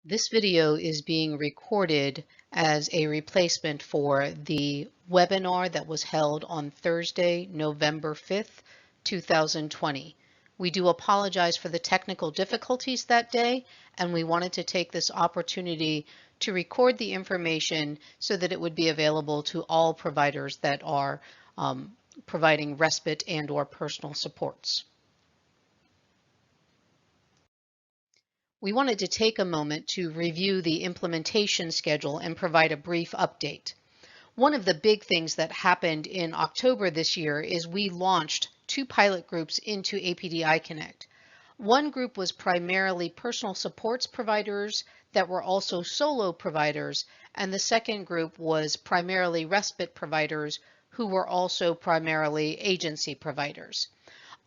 This video is being recorded as a replacement for the webinar that was held on Thursday, November 5th, 2020. We do apologize for the technical difficulties that day, and we wanted to take this opportunity to record the information so that it would be available to all providers that are providing respite and/or personal supports. We wanted to take a moment to review the implementation schedule and provide a brief update. One of the big things that happened in October this year is we launched 2 pilot groups into APD iConnect. One group was primarily personal supports providers that were also solo providers, and the second group was primarily respite providers who were also primarily agency providers.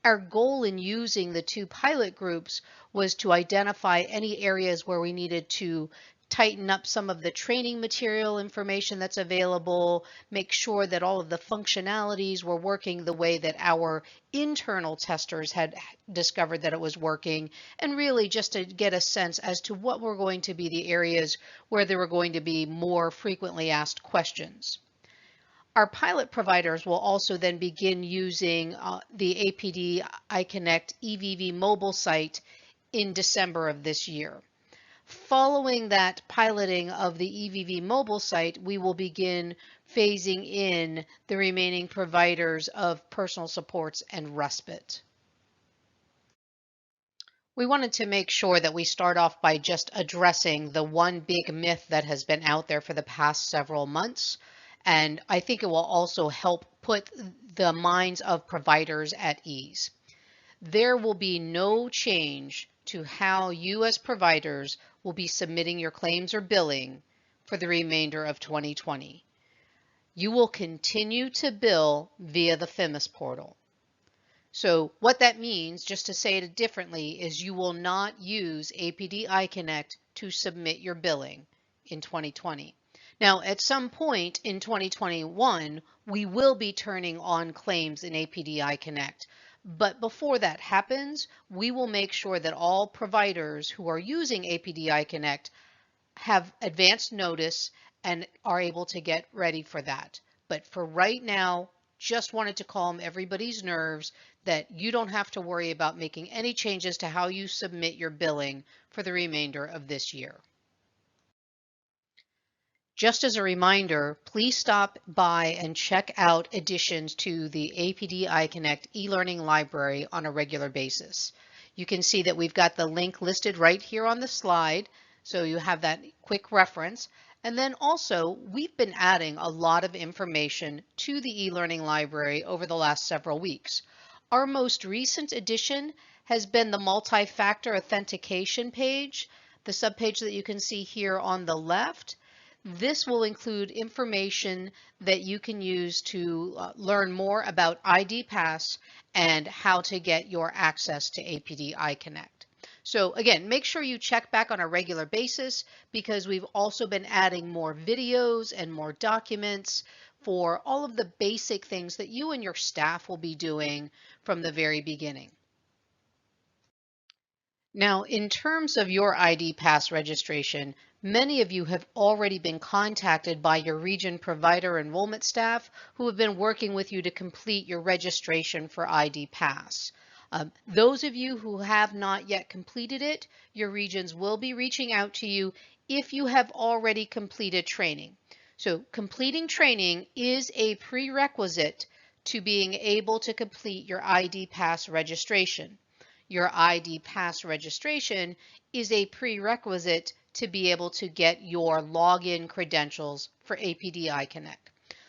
Our goal in using the 2 pilot groups was to identify any areas where we needed to tighten up some of the training material information that's available, make sure that all of the functionalities were working the way that our internal testers had discovered that it was working, and really just to get a sense as to what were going to be the areas where there were going to be more frequently asked questions. Our pilot providers will also then begin using the APD iConnect EVV mobile site in December of this year. Following that piloting of the EVV mobile site, we will begin phasing in the remaining providers of personal supports and respite. We wanted to make sure that we start off by just addressing the one big myth that has been out there for the past several months. And I think it will also help put the minds of providers at ease. There will be no change to how you as providers will be submitting your claims or billing for the remainder of 2020. You will continue to bill via the FEMIS portal. So what that means, just to say it differently, is you will not use APD iConnect to submit your billing in 2020. Now, at some point in 2021, we will be turning on claims in APD iConnect. But before that happens, we will make sure that all providers who are using APD iConnect have advance notice and are able to get ready for that. But for right now, just wanted to calm everybody's nerves that you don't have to worry about making any changes to how you submit your billing for the remainder of this year. Just as a reminder, please stop by and check out additions to the APD iConnect e-learning library on a regular basis. You can see that we've got the link listed right here on the slide, so you have that quick reference. And then also, we've been adding a lot of information to the e-learning library over the last several weeks. Our most recent addition has been the multi-factor authentication page, the subpage that you can see here on the left. This will include information that you can use to learn more about ID Pass and how to get your access to APD iConnect. So again, make sure you check back on a regular basis because we've also been adding more videos and more documents for all of the basic things that you and your staff will be doing from the very beginning. Now, in terms of your ID Pass registration, many of you have already been contacted by your region provider enrollment staff who have been working with you to complete your registration for ID Pass. Those of you who have not yet completed it, your regions will be reaching out to you if you have already completed training. So completing training is a prerequisite to being able to complete your ID Pass registration. Your ID Pass registration is a prerequisite to be able to get your login credentials for APD iConnect.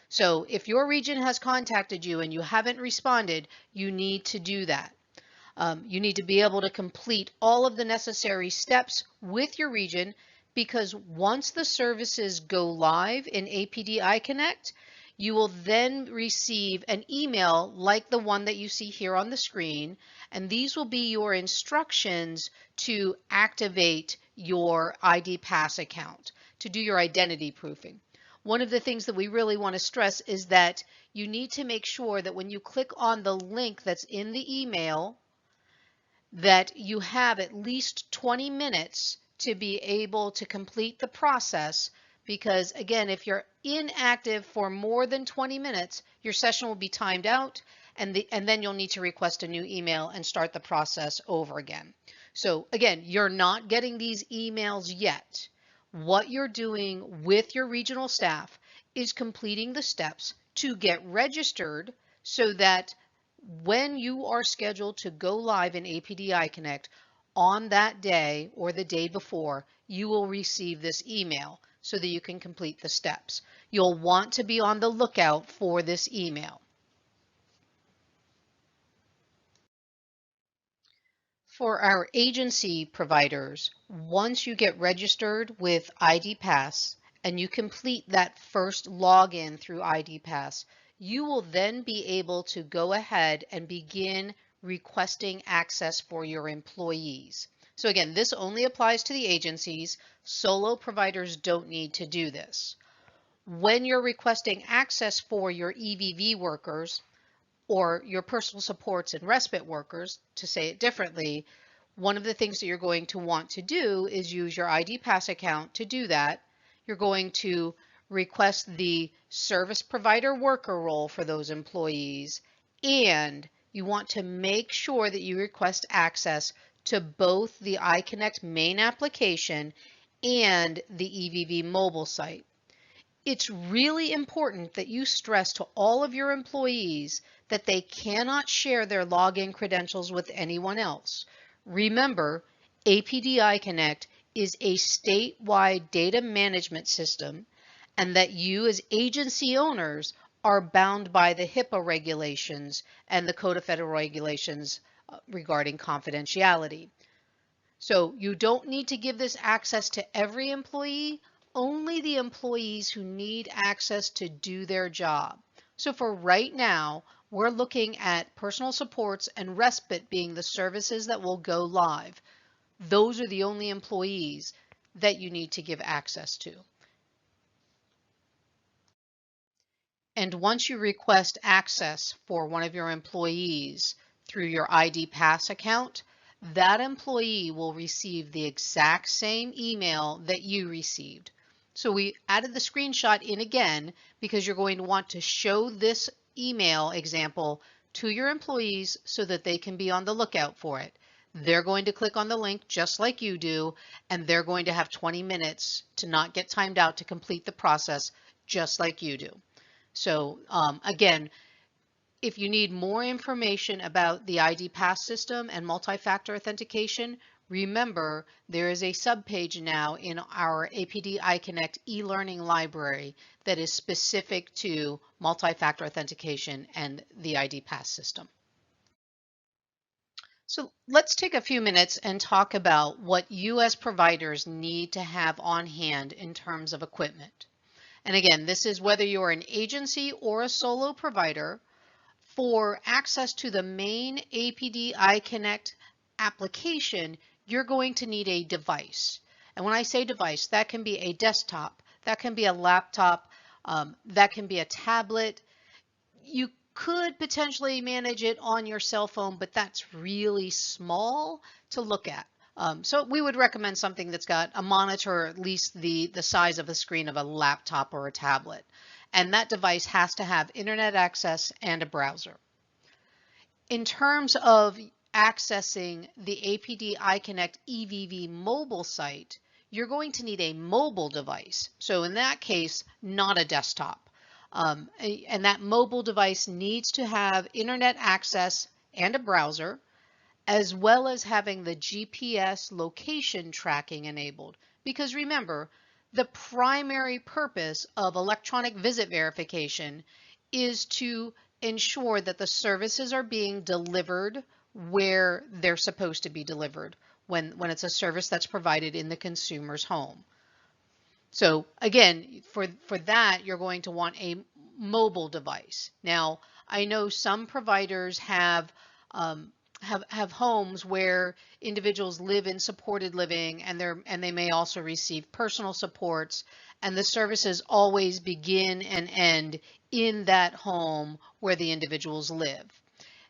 So if your region has contacted you and you haven't responded, you need to do that. You need to be able to complete all of the necessary steps with your region because once the services go live in APD iConnect, you will then receive an email like the one that you see here on the screen, and these will be your instructions to activate your ID Pass account, to do your identity proofing. One of the things that we really want to stress is that you need to make sure that when you click on the link that's in the email, that you have at least 20 minutes to be able to complete the process, because again, if you're inactive for more than 20 minutes, your session will be timed out, and then you'll need to request a new email and start the process over again. So again, you're not getting these emails yet. What you're doing with your regional staff is completing the steps to get registered so that when you are scheduled to go live in APD iConnect on that day or the day before, you will receive this email so that you can complete the steps. You'll want to be on the lookout for this email. For our agency providers, once you get registered with ID Pass and you complete that first login through ID Pass, you will then be able to go ahead and begin requesting access for your employees. So again, this only applies to the agencies. Solo providers don't need to do this. When you're requesting access for your EVV workers, or your personal supports and respite workers, to say it differently, one of the things that you're going to want to do is use your ID Pass account to do that. You're going to request the service provider worker role for those employees, and you want to make sure that you request access to both the iConnect main application and the EVV mobile site. It's really important that you stress to all of your employees that they cannot share their login credentials with anyone else. Remember, APD iConnect is a statewide data management system, and that you as agency owners are bound by the HIPAA regulations and the Code of Federal Regulations regarding confidentiality. So you don't need to give this access to every employee, only the employees who need access to do their job. So for right now, we're looking at personal supports and respite being the services that will go live. Those are the only employees that you need to give access to. And once you request access for one of your employees through your ID Pass account, that employee will receive the exact same email that you received. So we added the screenshot in again because you're going to want to show this email example to your employees so that they can be on the lookout for it. They're going to click on the link just like you do, and they're going to have 20 minutes to not get timed out to complete the process just like you do. So again, if you need more information about the ID Pass system and multi-factor authentication, remember there is a subpage now in our APD iConnect e-learning library that is specific to multi-factor authentication and the ID Pass system. So let's take a few minutes and talk about what you as providers need to have on hand in terms of equipment. And again, this is whether you're an agency or a solo provider. For access to the main APD iConnect application, you're going to need a device. And when I say device, that can be a desktop, that can be a laptop, that can be a tablet. You could potentially manage it on your cell phone, but that's really small to look at. So we would recommend something that's got a monitor, or at least the size of a screen of a laptop or a tablet. And that device has to have internet access and a browser. In terms of accessing the APD iConnect EVV mobile site, you're going to need a mobile device. So in that case, not a desktop. And that mobile device needs to have internet access and a browser, as well as having the GPS location tracking enabled. Because remember, the primary purpose of electronic visit verification is to ensure that the services are being delivered where they're supposed to be delivered when it's a service that's provided in the consumer's home. So again, for that, you're going to want a mobile device. Now, I know some providers have homes where individuals live in supported living, and they may also receive personal supports, and the services always begin and end in that home where the individuals live.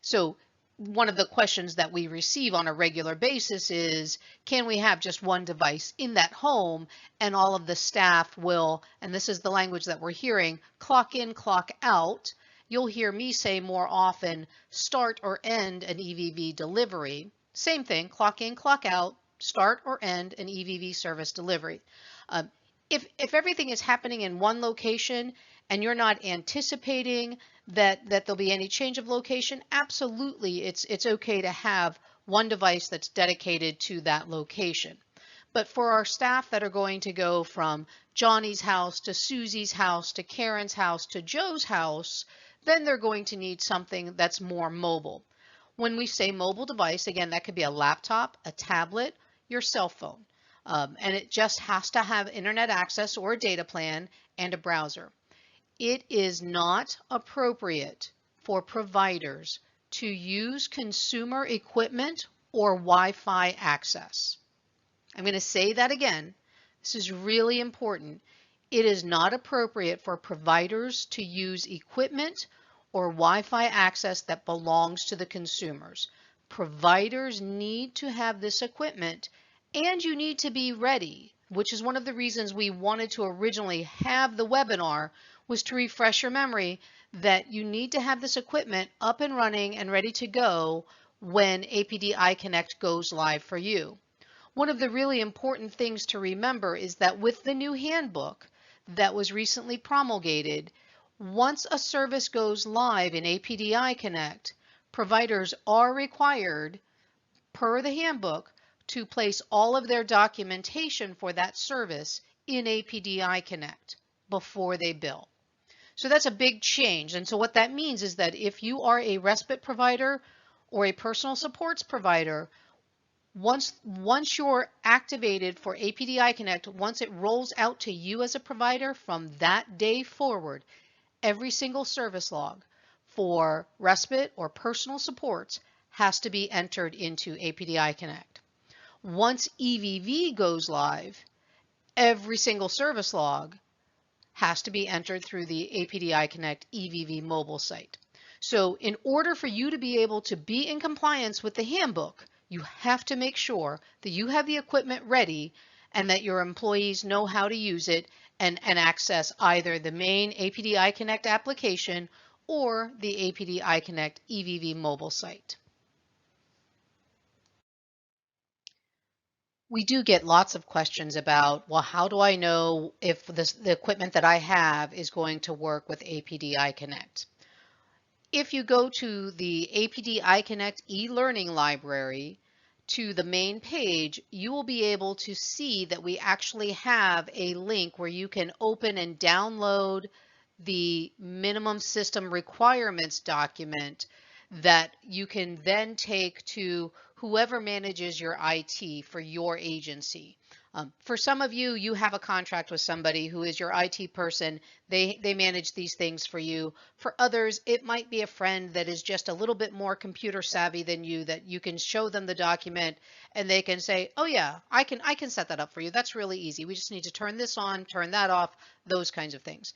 So one of the questions that we receive on a regular basis is, can we have just one device in that home and all of the staff will, and this is the language that we're hearing, clock in, clock out. You'll hear me say more often, start or end an EVV delivery. Same thing, clock in, clock out, start or end an EVV service delivery. Um, if everything is happening in one location and you're not anticipating that there'll be any change of location, absolutely it's okay to have one device that's dedicated to that location. But for our staff that are going to go from Johnny's house to Susie's house to Karen's house to Joe's house, then they're going to need something that's more mobile. When we say mobile device, again, that could be a laptop, a tablet, your cell phone. And it just has to have internet access or a data plan and a browser. It is not appropriate for providers to use consumer equipment or Wi-Fi access. I'm going to say that again. This is really important. It is not appropriate for providers to use equipment or Wi-Fi access that belongs to the consumers. Providers need to have this equipment, and you need to be ready, which is one of the reasons we wanted to originally have the webinar, was to refresh your memory that you need to have this equipment up and running and ready to go when APD iConnect goes live for you. One of the really important things to remember is that with the new handbook that was recently promulgated, once a service goes live in APD iConnect, providers are required, per the handbook, to place all of their documentation for that service in APD iConnect before they bill. So that's a big change. And so what that means is that if you are a respite provider or a personal supports provider, once you're activated for APD iConnect, once it rolls out to you as a provider, from that day forward, every single service log for respite or personal supports has to be entered into APD iConnect. Once EVV goes live, every single service log has to be entered through the APD iConnect EVV mobile site. So in order for you to be able to be in compliance with the handbook, you have to make sure that you have the equipment ready and that your employees know how to use it and access either the main APD iConnect application or the APD iConnect EVV mobile site. We do get lots of questions about, well, how do I know if the equipment that I have is going to work with APD iConnect? If you go to the APD iConnect e-learning library, to the main page, you will be able to see that we actually have a link where you can open and download the minimum system requirements document that you can then take to whoever manages your IT for your agency. For some of you, you have a contract with somebody who is your IT person. They manage these things for you. For others, it might be a friend that is just a little bit more computer savvy than you, that you can show them the document and they can say, oh yeah, I can set that up for you. That's really easy. We just need to turn this on, turn that off, those kinds of things.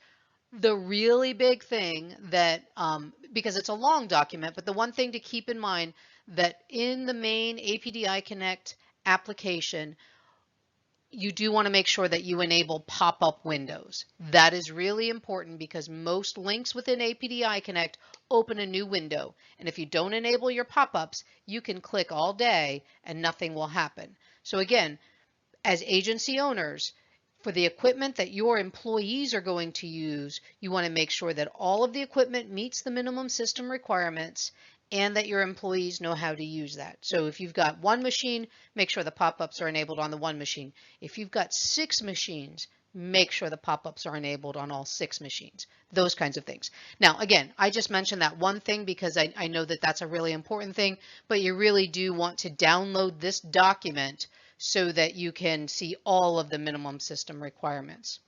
The really big thing that, because it's a long document, but the one thing to keep in mind that in the main APD iConnect application, you do want to make sure that you enable pop-up windows. That is really important because most links within APD iConnect open a new window. And if you don't enable your pop-ups, you can click all day and nothing will happen. So again, as agency owners, for the equipment that your employees are going to use, you want to make sure that all of the equipment meets the minimum system requirements and that your employees know how to use that. So if you've got one machine, make sure the pop-ups are enabled on the one machine. If you've got 6 machines, make sure the pop-ups are enabled on all 6 machines, those kinds of things. Now, again, I just mentioned that one thing because I know that that's a really important thing, but you really do want to download this document so that you can see all of the minimum system requirements.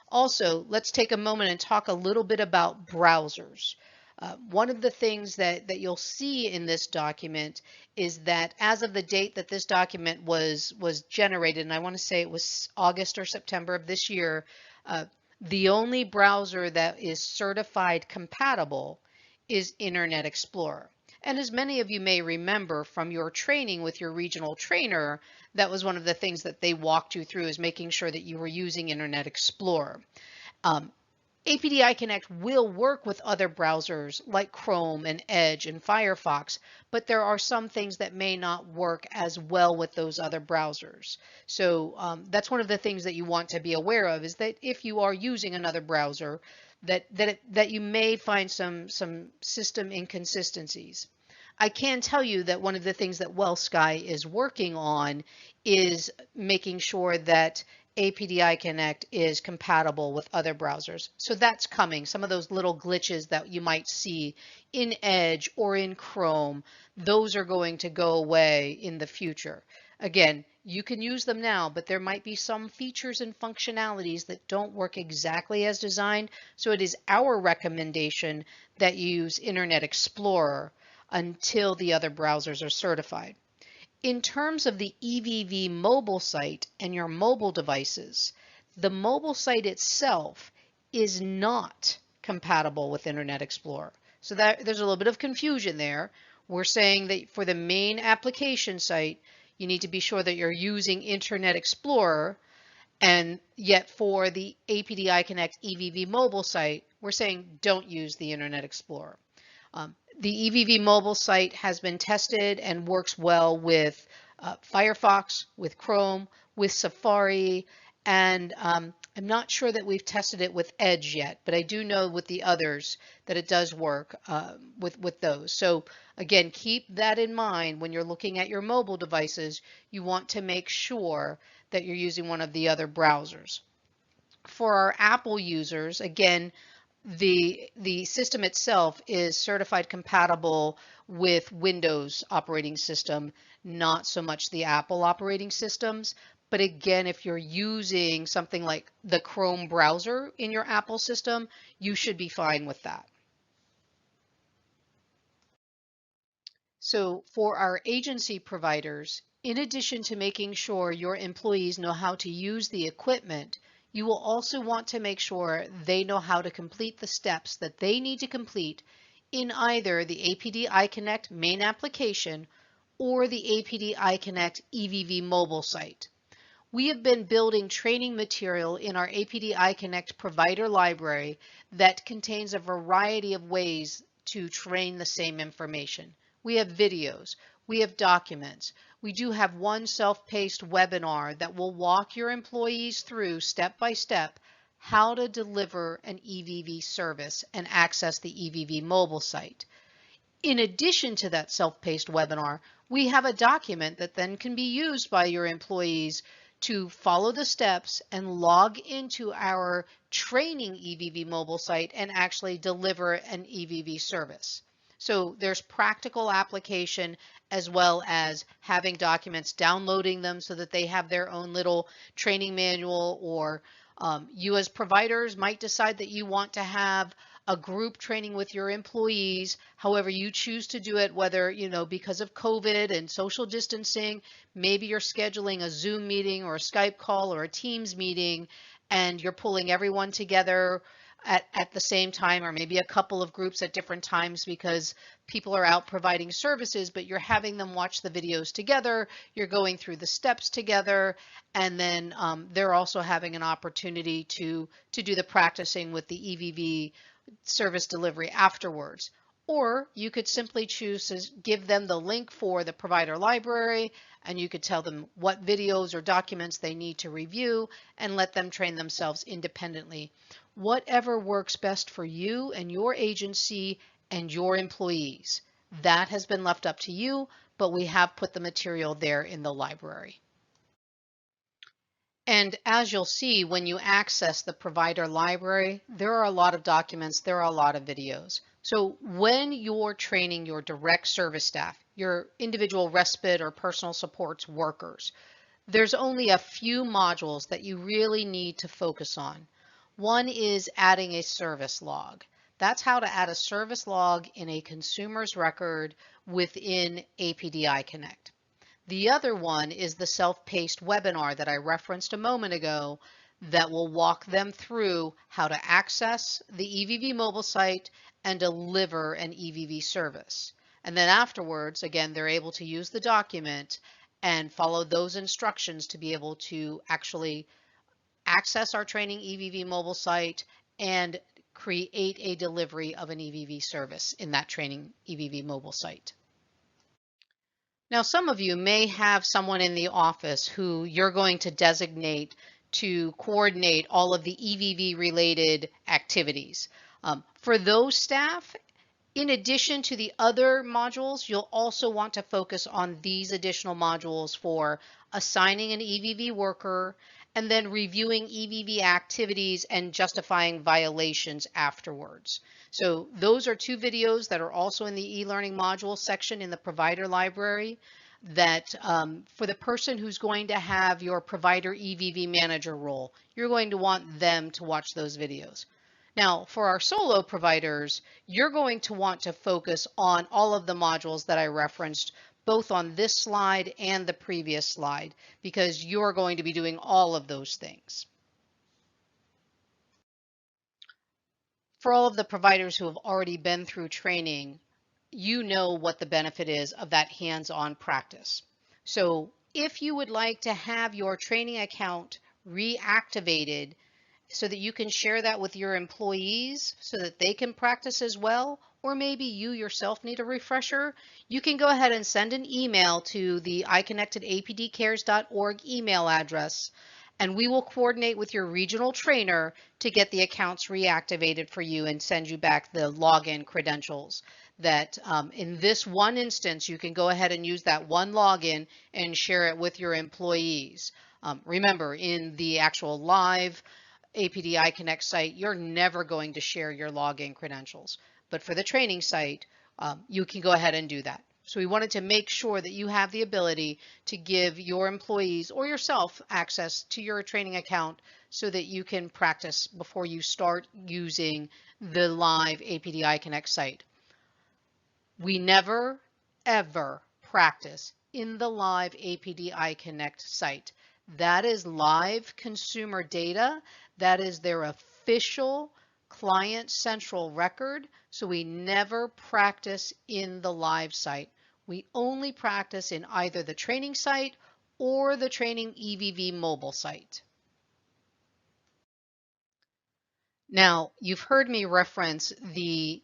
Also, let's take a moment and talk a little bit about browsers. One of the things that you'll see in this document is that as of the date that this document was generated, and I want to say it was August or September of this year, the only browser that is certified compatible is Internet Explorer. And as many of you may remember from your training with your regional trainer, that was one of the things that they walked you through, is making sure that you were using Internet Explorer. Um, APD iConnect will work with other browsers like Chrome and Edge and Firefox, but there are some things that may not work as well with those other browsers. So that's one of the things that you want to be aware of, is that if you are using another browser, that you may find some system inconsistencies. I can tell you that one of the things that WellSky is working on is making sure that APD iConnect is compatible with other browsers. So that's coming. Some of those little glitches that you might see in Edge or in Chrome, those are going to go away in the future. Again, you can use them now, but there might be some features and functionalities that don't work exactly as designed. So it is our recommendation that you use Internet Explorer until the other browsers are certified. In terms of the EVV mobile site and your mobile devices, the mobile site itself is not compatible with Internet Explorer. So there's a little bit of confusion there. We're saying that for the main application site, you need to be sure that you're using Internet Explorer, and yet for the APD iConnect EVV mobile site, we're saying don't use the Internet Explorer. The EVV mobile site has been tested and works well with Firefox, with Chrome, with Safari, and I'm not sure that we've tested it with Edge yet, but I do know with the others that it does work with those. So again, keep that in mind when you're looking at your mobile devices. You want to make sure that you're using one of the other browsers. For our Apple users, again, the system itself is certified compatible with Windows operating system, not so much the Apple operating systems. But again, if you're using something like the Chrome browser in your Apple system, you should be fine with that. So for our agency providers, in addition to making sure your employees know how to use the equipment, you will also want to make sure they know how to complete the steps that they need to complete in either the APD iConnect main application or the APD iConnect EVV mobile site. We have been building training material in our APD iConnect provider library that contains a variety of ways to train the same information. We have videos, we have documents, we do have one self-paced webinar that will walk your employees through step by step how to deliver an EVV service and access the EVV mobile site. In addition to that self-paced webinar, we have a document that then can be used by your employees to follow the steps and log into our training EVV mobile site and actually deliver an EVV service. So there's practical application as well as having documents, downloading them so that they have their own little training manual, or you as providers might decide that you want to have a group training with your employees, however you choose to do it, whether, because of COVID and social distancing, maybe you're scheduling a Zoom meeting or a Skype call or a Teams meeting, and you're pulling everyone together at the same time, or maybe a couple of groups at different times because people are out providing services, but you're having them watch the videos together, you're going through the steps together, and then they're also having an opportunity to do the practicing with the EVV service delivery afterwards. Or you could simply choose to give them the link for the provider library, and you could tell them what videos or documents they need to review and let them train themselves independently. Whatever works best for you and your agency and your employees, that has been left up to you, but we have put the material there in the library. And as you'll see, when you access the provider library, there are a lot of documents, there are a lot of videos. So when you're training your direct service staff, your individual respite or personal supports workers, there's only a few modules that you really need to focus on. One is adding a service log. That's how to add a service log in a consumer's record within APD iConnect. The other one is the self-paced webinar that I referenced a moment ago that will walk them through how to access the EVV mobile site and deliver an EVV service. And then afterwards, again, they're able to use the document and follow those instructions to be able to actually access our training EVV mobile site and create a delivery of an EVV service in that training EVV mobile site. Now, some of you may have someone in the office who you're going to designate to coordinate all of the EVV related activities. For those staff, in addition to the other modules, you'll also want to focus on these additional modules for assigning an EVV worker and then reviewing EVV activities and justifying violations afterwards. So those are two videos that are also in the e-learning module section in the provider library that for the person who's going to have your provider EVV manager role, you're going to want them to watch those videos. Now, for our solo providers, you're going to want to focus on all of the modules that I referenced, both on this slide and the previous slide, because you're going to be doing all of those things. For all of the providers who have already been through training, you know what the benefit is of that hands-on practice. So if you would like to have your training account reactivated so that you can share that with your employees so that they can practice as well, or maybe you yourself need a refresher, you can go ahead and send an email to the iConnect at apdcares.org email address, and we will coordinate with your regional trainer to get the accounts reactivated for you and send you back the login credentials. That in this one instance, you can go ahead and use that one login and share it with your employees. Remember, in the actual live APD iConnect site, you're never going to share your login credentials. But for the training site, you can go ahead and do that. So we wanted to make sure that you have the ability to give your employees or yourself access to your training account so that you can practice before you start using the live APD iConnect site. We never, ever practice in the live APD iConnect site. That is live consumer data. That is their official client central record. So we never practice in the live site. We only practice in either the training site or the training EVV mobile site. Now, you've heard me reference the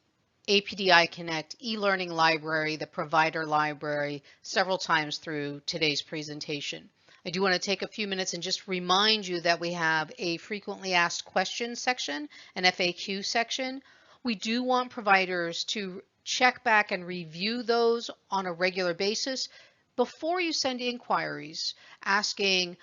APD iConnect e-learning library, the provider library, several times through today's presentation. I do want to take a few minutes and just remind you that we have a frequently asked questions section, an FAQ section. We do want providers to check back and review those on a regular basis before you send inquiries asking,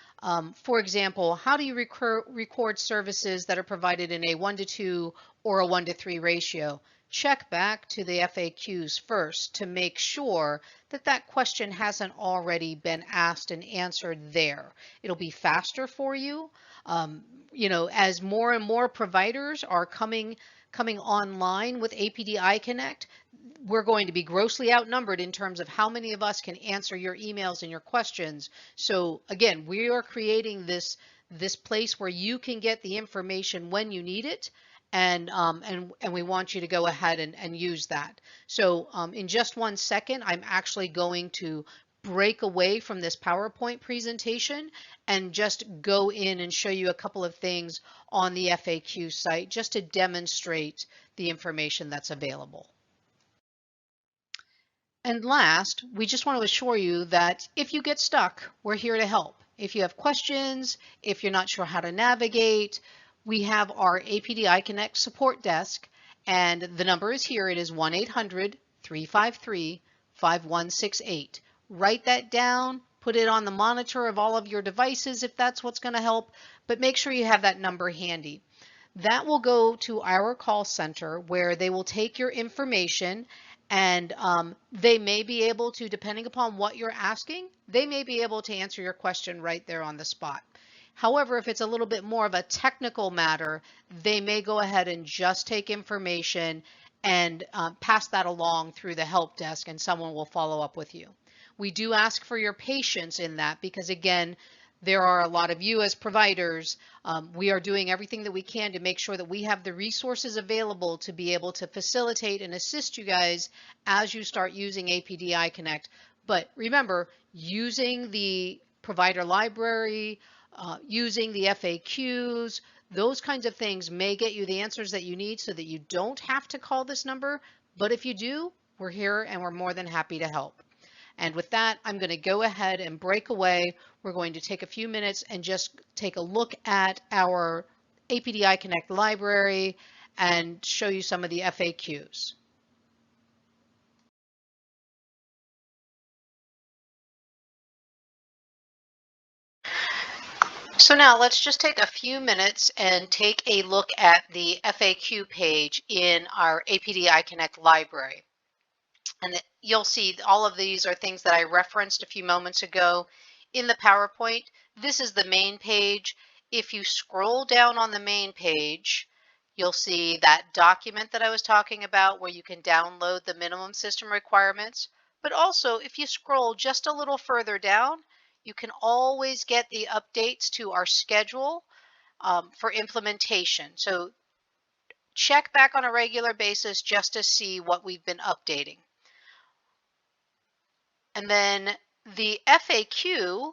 for example, how do you record services that are provided in a 1:2 or a 1:3 ratio? Check back to the FAQs first to make sure that that question hasn't already been asked and answered there. It'll be faster for you. As more and more providers are coming online with APD iConnect, we're going to be grossly outnumbered in terms of how many of us can answer your emails and your questions. So again, we are creating this place where you can get the information when you need it, and we want you to go ahead and use that. So in just 1 second, I'm actually going to break away from this PowerPoint presentation and just go in and show you a couple of things on the FAQ site just to demonstrate the information that's available. And last, we just want to assure you that if you get stuck, we're here to help. If you have questions, if you're not sure how to navigate, we have our APD iConnect support desk, and the number is here. It is 1-800-353-5168. Write that down, put it on the monitor of all of your devices if that's what's going to help, but make sure you have that number handy. That will go to our call center where they will take your information, and they may be able to, depending upon what you're asking, they may be able to answer your question right there on the spot. However, if it's a little bit more of a technical matter, they may go ahead and just take information and pass that along through the help desk, and someone will follow up with you. We do ask for your patience in that because, again, There are a lot of you as providers. We are doing everything that we can to make sure that we have the resources available to be able to facilitate and assist you guys as you start using APD iConnect. But remember, using the provider library, using the FAQs, those kinds of things may get you the answers that you need so that you don't have to call this number. But if you do, we're here and we're more than happy to help. And with that, I'm going to go ahead and break away. We're going to take a few minutes and just take a look at our APD iConnect library and show you some of the FAQs. So now let's just take a few minutes and take a look at the FAQ page in our APD iConnect library. And you'll see all of these are things that I referenced a few moments ago in the PowerPoint. This is the main page. If you scroll down on the main page, you'll see that document that I was talking about where you can download the minimum system requirements. But also, if you scroll just a little further down, you can always get the updates to our schedule for implementation. So check back on a regular basis just to see what we've been updating. And then the FAQ,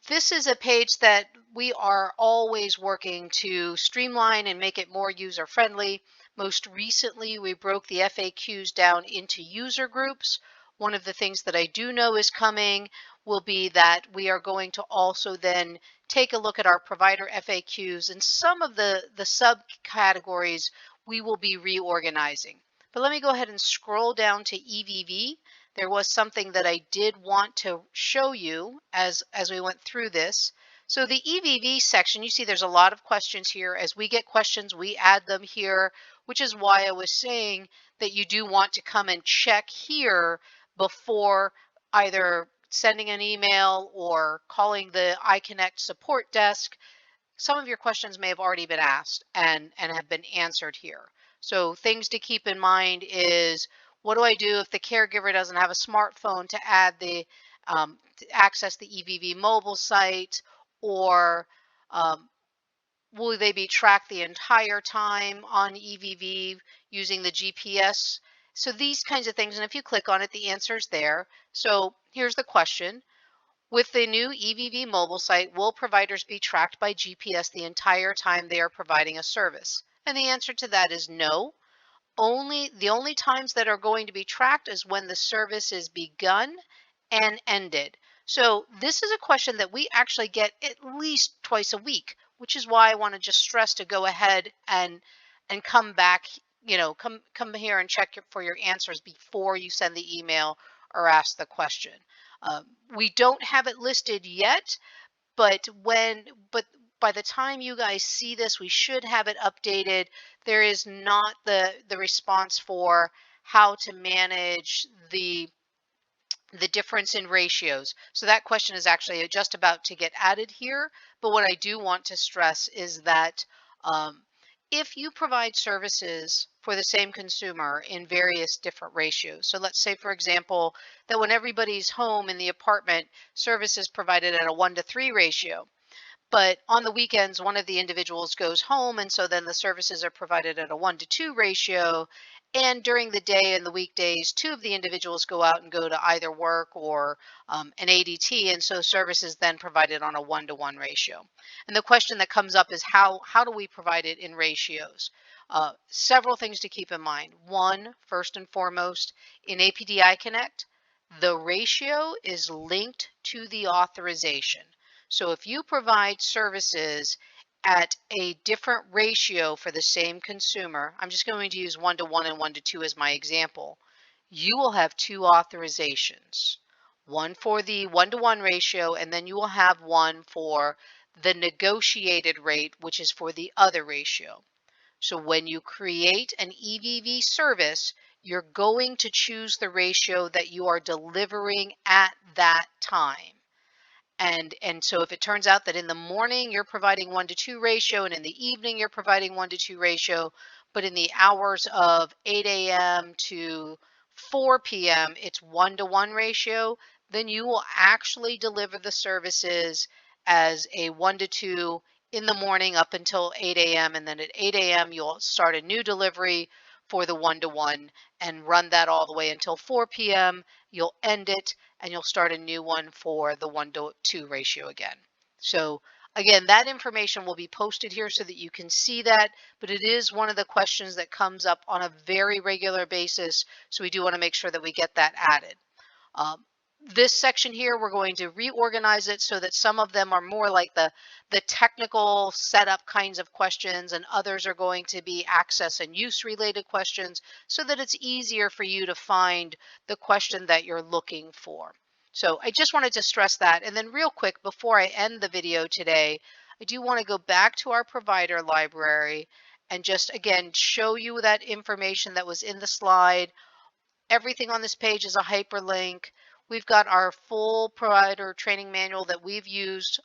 this is a page that we are always working to streamline and make it more user-friendly. Most recently, we broke the FAQs down into user groups. One of the things that I do know is coming will be that we are going to also then take a look at our provider FAQs, and some of the subcategories we will be reorganizing. But let me go ahead and scroll down to EVV. There was something that I did want to show you as we went through this. So the EVV section, you see there's a lot of questions here. As we get questions, we add them here, which is why I was saying that you do want to come and check here before either sending an email or calling the iConnect support desk. Some of your questions may have already been asked and have been answered here. So things to keep in mind is, what do I do if the caregiver doesn't have a smartphone to add the to access the EVV mobile site, or will they be tracked the entire time on EVV using the GPS? So these kinds of things, and if you click on it, the answer's there. So here's the question. With the new EVV mobile site, will providers be tracked by GPS the entire time they are providing a service? And the answer to that is no. The only times that are going to be tracked is when the service is begun and ended. So this is a question that we actually get at least twice a week, which is why I want to just stress to go ahead and come back, come here and check for your answers before you send the email or ask the question. We don't have it listed yet, but by the time you guys see this, we should have it updated. There is not the response for how to manage the difference in ratios. So that question is actually just about to get added here. But what I do want to stress is that if you provide services for the same consumer in various different ratios. So let's say, for example, that when everybody's home in the apartment, service is provided at a 1-to-3 ratio. But on the weekends, one of the individuals goes home, and so then the services are provided at a 1-to-2 ratio. And during the day and the weekdays, two of the individuals go out and go to either work or an ADT, and so service is then provided on a 1-to-1 ratio. And the question that comes up is how do we provide it in ratios? Several things to keep in mind. One, first and foremost, in APD iConnect, the ratio is linked to the authorization. So if you provide services at a different ratio for the same consumer, I'm just going to use 1-to-1 and 1-to-2 as my example, you will have two authorizations. One for the 1-to-1 ratio, and then you will have one for the negotiated rate, which is for the other ratio. So when you create an EVV service, you're going to choose the ratio that you are delivering at that time. And so if it turns out that in the morning you're providing 1-to-2 ratio and in the evening you're providing 1-to-2 ratio, but in the hours of 8 a.m. to 4 p.m. it's 1-to-1 ratio, then you will actually deliver the services as a 1 to 2 in the morning up until 8 a.m. And then at 8 a.m. you'll start a new delivery for the 1-to-1 and run that all the way until 4 p.m. You'll end it and you'll start a new one for the 1-to-2 ratio again. So again, that information will be posted here so that you can see that, but it is one of the questions that comes up on a very regular basis. So we do want to make sure that we get that added. This section here, we're going to reorganize it so that some of them are more like the technical setup kinds of questions, and others are going to be access and use related questions so that it's easier for you to find the question that you're looking for. So I just wanted to stress that. And then real quick, before I end the video today, I do want to go back to our provider library and just again show you that information that was in the slide. Everything on this page is a hyperlink. We've got our full provider training manual that we've used.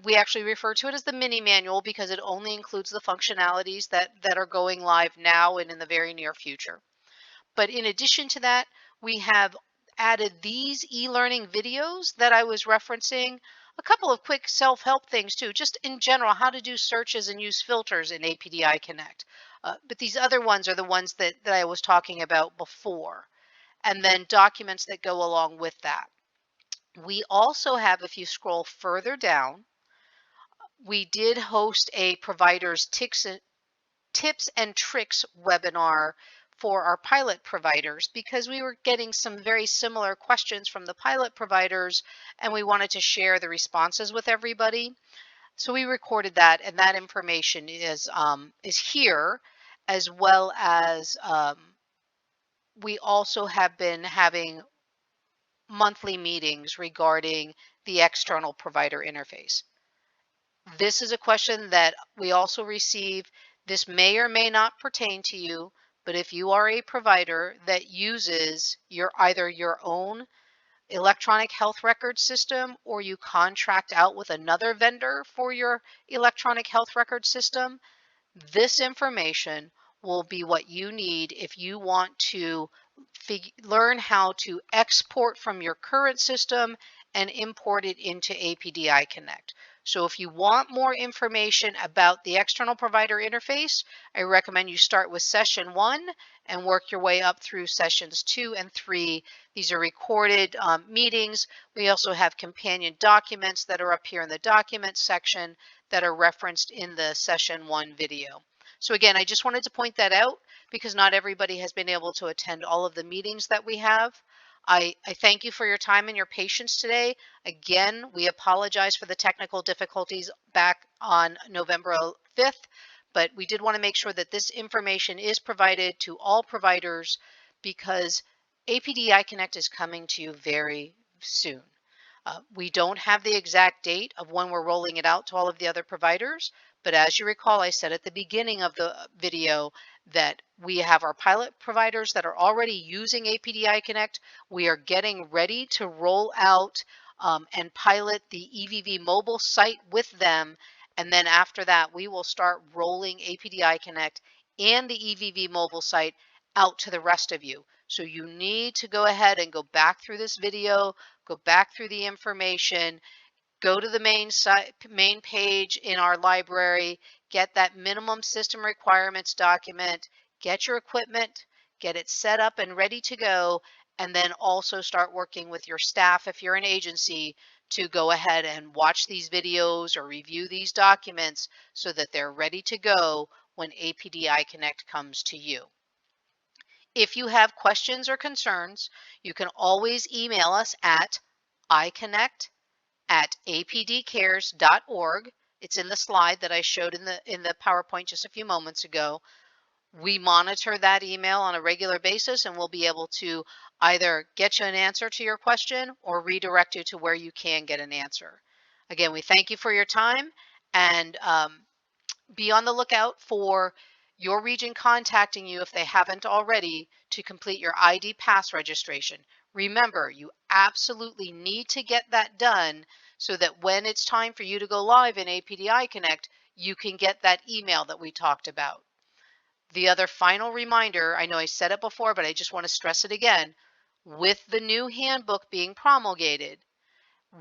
We actually refer to it as the mini manual because it only includes the functionalities that are going live now and in the very near future. But in addition to that, we have added these e-learning videos that I was referencing, a couple of quick self-help things too, just in general, how to do searches and use filters in APD iConnect. But these other ones are the ones that I was talking about before, and then documents that go along with that. We also have, if you scroll further down, we did host a provider's tips and tricks webinar for our pilot providers because we were getting some very similar questions from the pilot providers and we wanted to share the responses with everybody. So we recorded that, and that information is here, as well as we also have been having monthly meetings regarding the external provider interface. This is a question that we also receive. This may or may not pertain to you, but if you are a provider that uses either your own electronic health record system or you contract out with another vendor for your electronic health record system, this information will be what you need if you want to learn how to export from your current system and import it into APD iConnect. So if you want more information about the external provider interface, I recommend you start with session 1 and work your way up through sessions 2 and 3. These are recorded meetings. We also have companion documents that are up here in the documents section that are referenced in the session 1 video. So again, I just wanted to point that out because not everybody has been able to attend all of the meetings that we have. I thank you for your time and your patience today. Again, we apologize for the technical difficulties back on November 5th, but we did want to make sure that this information is provided to all providers because APD iConnect is coming to you very soon. We don't have the exact date of when we're rolling it out to all of the other providers, but as you recall, I said at the beginning of the video that we have our pilot providers that are already using APD iConnect. We are getting ready to roll out and pilot the EVV mobile site with them. And then after that, we will start rolling APD iConnect and the EVV mobile site out to the rest of you. So you need to go ahead and go back through this video, go back through the information, go to the main page in our library, get that minimum system requirements document, get your equipment, get it set up and ready to go, and then also start working with your staff if you're an agency to go ahead and watch these videos or review these documents so that they're ready to go when APD iConnect comes to you. If you have questions or concerns, you can always email us at iconnect@apdcares.org. It's in the slide that I showed in the PowerPoint just a few moments ago. We monitor that email on a regular basis and we'll be able to either get you an answer to your question or redirect you to where you can get an answer. Again, we thank you for your time and be on the lookout for your region contacting you if they haven't already to complete your ID pass registration. Remember, you absolutely need to get that done so that when it's time for you to go live in APD iConnect, you can get that email that we talked about. The other final reminder, I know I said it before, but I just want to stress it again, with the new handbook being promulgated,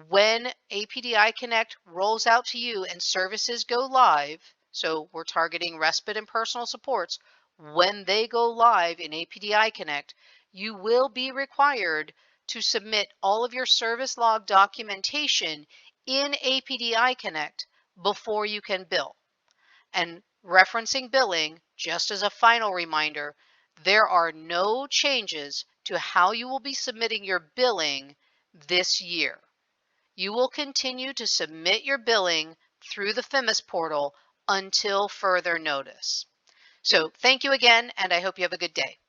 when APD iConnect rolls out to you and services go live, so we're targeting respite and personal supports, when they go live in APD iConnect, you will be required to submit all of your service log documentation in APD iConnect before you can bill. And referencing billing, just as a final reminder, there are no changes to how you will be submitting your billing this year. You will continue to submit your billing through the FEMIS portal until further notice. So thank you again, and I hope you have a good day.